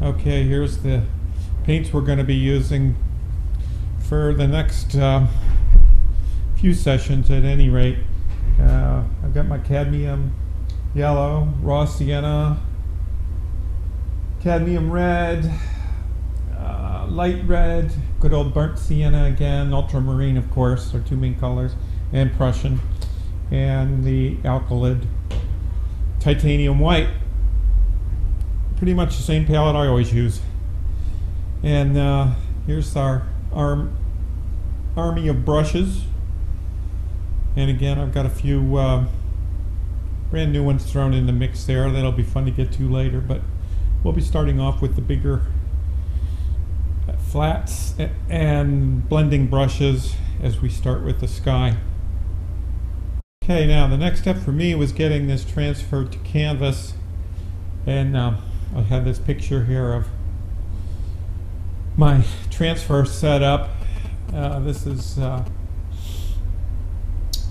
Okay, here's the paints we're going to be using for the next few sessions at any rate. I've got my cadmium yellow, raw sienna, cadmium red, light red, good old burnt sienna again, ultramarine of course, are two main colors, and Prussian, and the alkylid titanium white. Pretty much the same palette I always use. And here's our army of brushes. And again, I've got a few brand new ones thrown in the mix there. That'll be fun to get to later, but we'll be starting off with the bigger flats and blending brushes as we start with the sky. Okay, now the next step for me was getting this transferred to canvas, and I have this picture here of my transfer set up. This is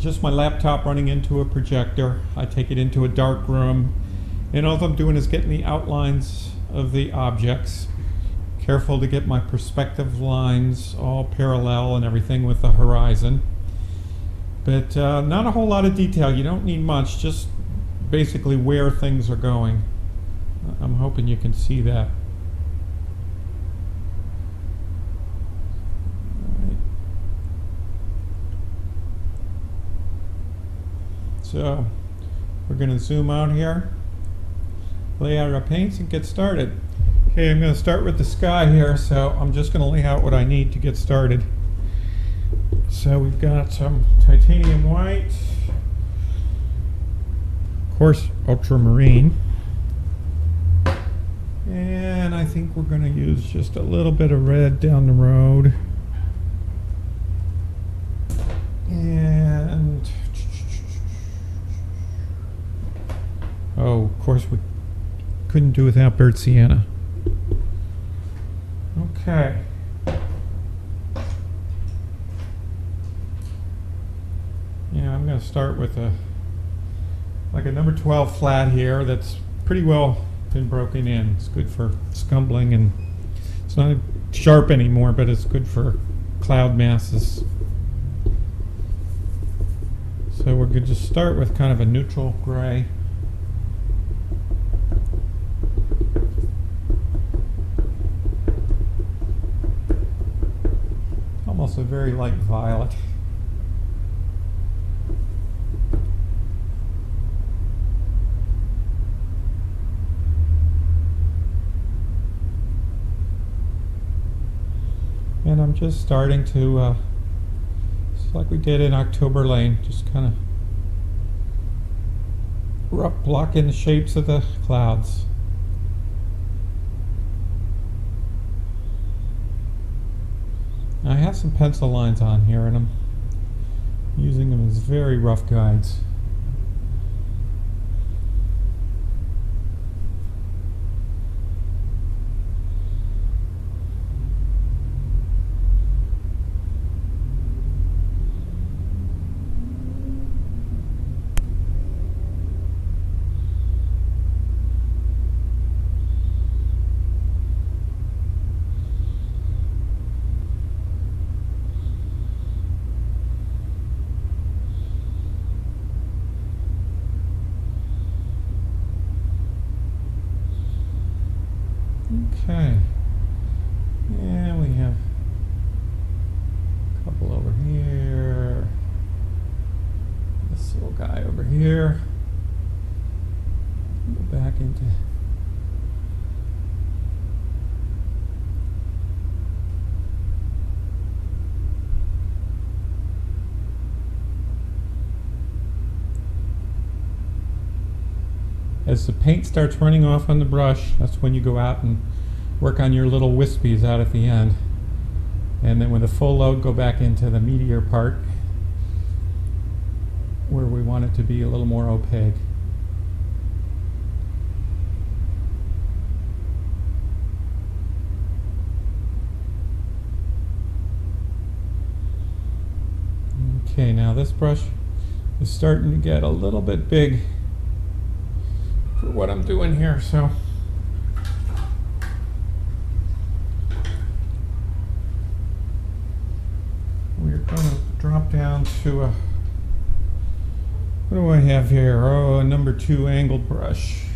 just my laptop running into a projector. I take it into a dark room, and all I'm doing is getting the outlines of the objects. Careful to get my perspective lines all parallel and everything with the horizon. But not a whole lot of detail. You don't need much, just basically where things are going. I'm hoping you can see that. So we're going to zoom out here, lay out our paints, and get started. Okay, I'm going to start with the sky here, so I'm just going to lay out what I need to get started. So we've got some titanium white, of course ultramarine, and I think we're going to use just a little bit of red down the road. And oh, of course we couldn't do without burnt sienna. Okay. Yeah, I'm going to start with a number 12 flat here that's pretty well been broken in. It's good for scumbling, and it's not sharp anymore, but it's good for cloud masses. So we're going to just start with kind of a neutral gray. Almost a very light violet. And I'm just starting to, just like we did in October Lane, just kind of block in the shapes of the clouds. I have some pencil lines on here, and I'm using them as very rough guides. Okay, and we have a couple over here, this little guy over here. Go back into as the paint starts running off on the brush. That's when you go out and work on your little wispies out at the end. And then with a full load, go back into the meatier part where we want it to be a little more opaque. Okay, now this brush is starting to get a little bit big for what I'm doing here, so gonna drop down to a, what do I have here? Oh, a number 2 angled brush.